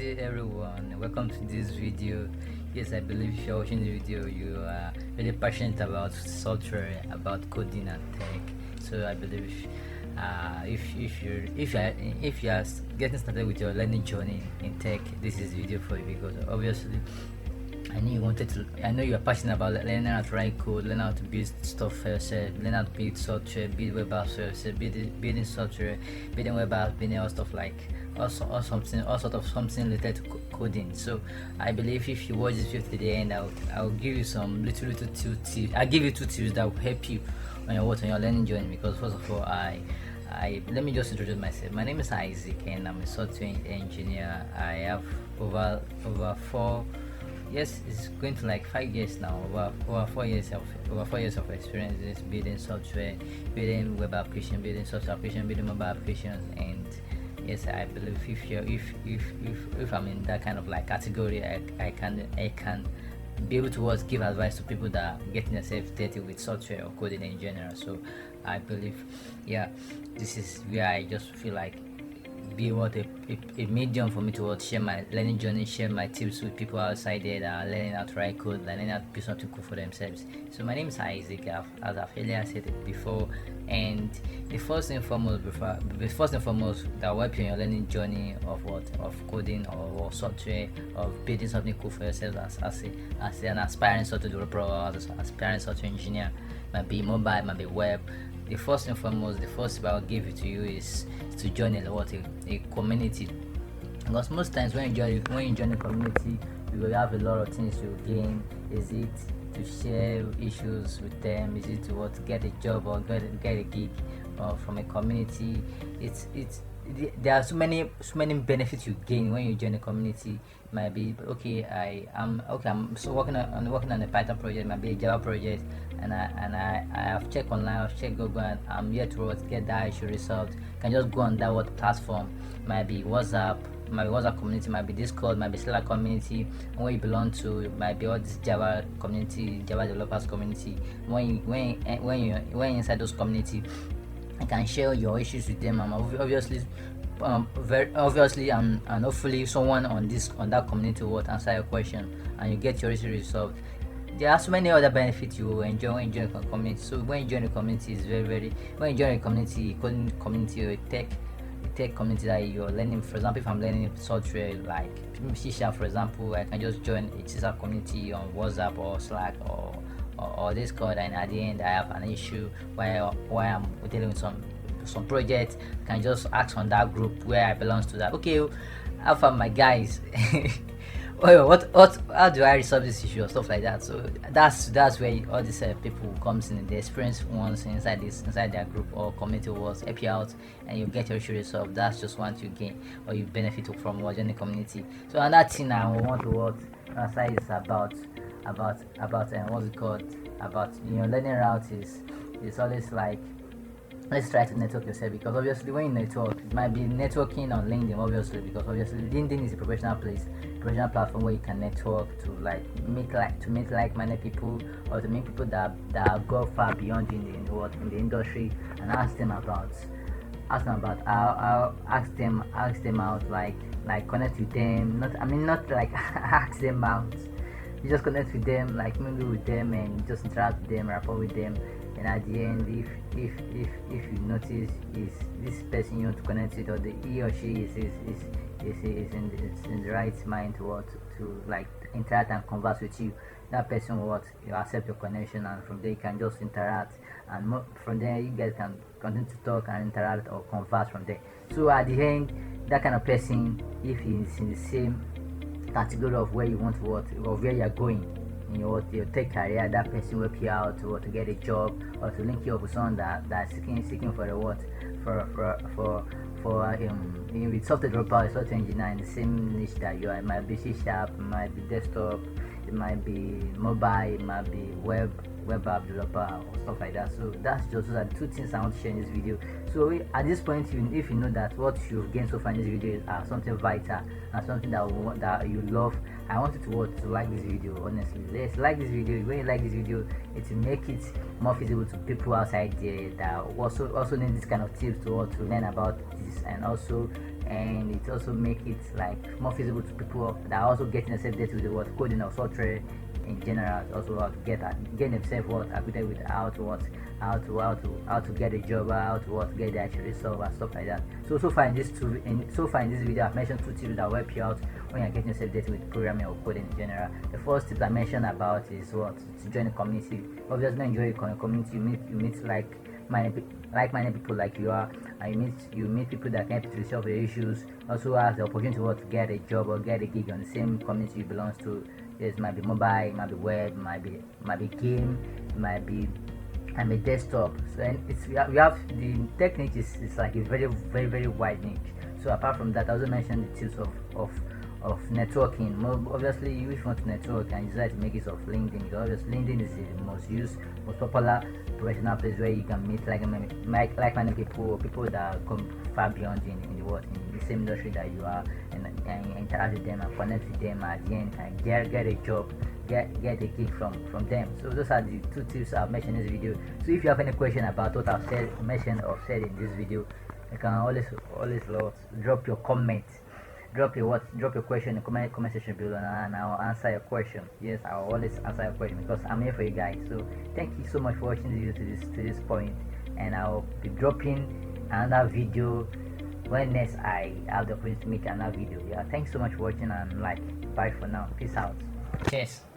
day everyone, welcome to this video. Yes, I believe if you're watching the video you are really passionate about software, about coding and tech. So I believe if you are getting started with your learning journey in tech, this is video for you, because obviously I know you are passionate about learning how to write code, learn how to build stuff for yourself, learn how to build software, build web apps for yourself, building software, building web apps, building all stuff like all sort of something related to coding. So I believe if you watch this video to the end, I'll give you some little two tips. I'll give you two tips that will help you on your learning journey. Because first of all, I let me just introduce myself. My name is Isaac, and I'm a software engineer. I have over 4 years, it's going to like 5 years now, over 4 years of experience in building software, building web application, building software application, building mobile applications. And yes, I believe if I'm in that kind of like category, I can be able to give advice to people that are getting themselves dirty with software or coding in general. So I believe, yeah, this is where I just feel like be what a medium for me to share my learning journey, share my tips with people outside there that are learning how to write code, learning how to do something cool for themselves. So my name is Isaac, as I've earlier said it before. And the first and foremost that will help you in your learning journey of coding or software, of building something cool for yourself as an aspiring software developer or as an aspiring software engineer, might be mobile, might be web. The first and foremost, the first tip I'll give it to you is to join a community. Because most times when you join a community, you will have a lot of things you gain. Is it to share issues with them? Is it to get a job or get a gig from a community? There are so many benefits you gain when you join a community. It might be I'm working on a Python project, might be a Java project, and I have checked online, I've checked Google, and I'm here to get that issue resolved. You can just go on that platform. Might be WhatsApp, community, might be Discord, might be Slack community, and where you belong to, it might be all this Java community, Java developers community. When you're inside those community, you can share your issues with them, and very obviously and hopefully someone on that community will answer your question and you get your issue resolved. There are so many other benefits you will enjoy when you join a community. So when you join a community, is when you join a community, coding community or a tech community that you're learning. For example, if I'm learning software like C#, for example, I can just join a C# community on WhatsApp or Slack or Discord, and at the end I have an issue where I'm dealing with some project. I can just ask on that group where I belong to that. Okay, how far my guys? How do I resolve this issue or stuff like that? So that's where all these people comes in. The experienced ones inside their group or community will help you out, and you get your issue resolved. That's just one you gain or you benefit from watching the community. So another thing I want to say is about what's it called, about learning route is always like, let's try to network yourself. Because obviously when you network, it might be networking on LinkedIn, obviously, because obviously LinkedIn is a professional platform where you can network to meet like-minded people, or to meet people that go far beyond you in the industry, and ask them out, ask them out, like connect with them. Not like ask them out. You just connect with them, like mingle with them, and just interact with them, rapport with them. And at the end, if you notice is this person you want to connect with, or he or she is in the right mind to like interact and converse with you, that person will you accept your connection, and from there you can just interact, and from there you guys can continue to talk and interact or converse from there. So at the end, that kind of person, if he's in the same category of where you want to work or where you're going in your tech career, that person will help you out to get a job, or to link you up with someone that's seeking for with software developer, software engineer in the same niche that you are. It might be C#, it might be desktop, it might be mobile, it might be web app developer or stuff like that. So that's just those are the two things I want to share in this video. So at this point, if you know that what you've gained so far in this video is something vital and something that you love, I want you to like this video. Honestly, let's like this video. When you like this video, it will make it more feasible to people outside there that also need this kind of tips to learn about this, and also and it also make it like more feasible to people that are also getting themselves dirty with the word coding or software in general. Also how to get themselves acquainted with how to get a job, how to get the actual result and stuff like that. So far in this video I've mentioned 2 tips that will help you out when you're getting yourself dirty with programming or coding in general. The first tip I mentioned about is to join a community. Obviously, when you join a community, you meet like-minded people like you are, and you meet people that can help you to solve your issues. Also have the opportunity to get a job or get a gig on the same community you belong to. It might be mobile, it might be web, it might be game, it might be desktop. So and we have the technique is like a very wide niche. So apart from that, I also mentioned the tips of networking. Obviously, if you want to network and you decide to make use of LinkedIn, because obviously LinkedIn is the most used, most popular professional place where you can meet like-minded people, people that come far beyond in the world, in the same industry that you are, and interact with them and connect with them at the end and get a job, get a gig from them. So those are the 2 tips I've mentioned in this video. So if you have any question about what I've mentioned or said in this video, you can always drop your comment. Drop your question in the comment section below, and I'll answer your question. Yes, I'll always answer your question because I'm here for you guys. So thank you so much for watching this video to this point, and I'll be dropping another video when next I have the opportunity to make another video. Yeah, thanks so much for watching, and bye for now. Peace out. Cheers.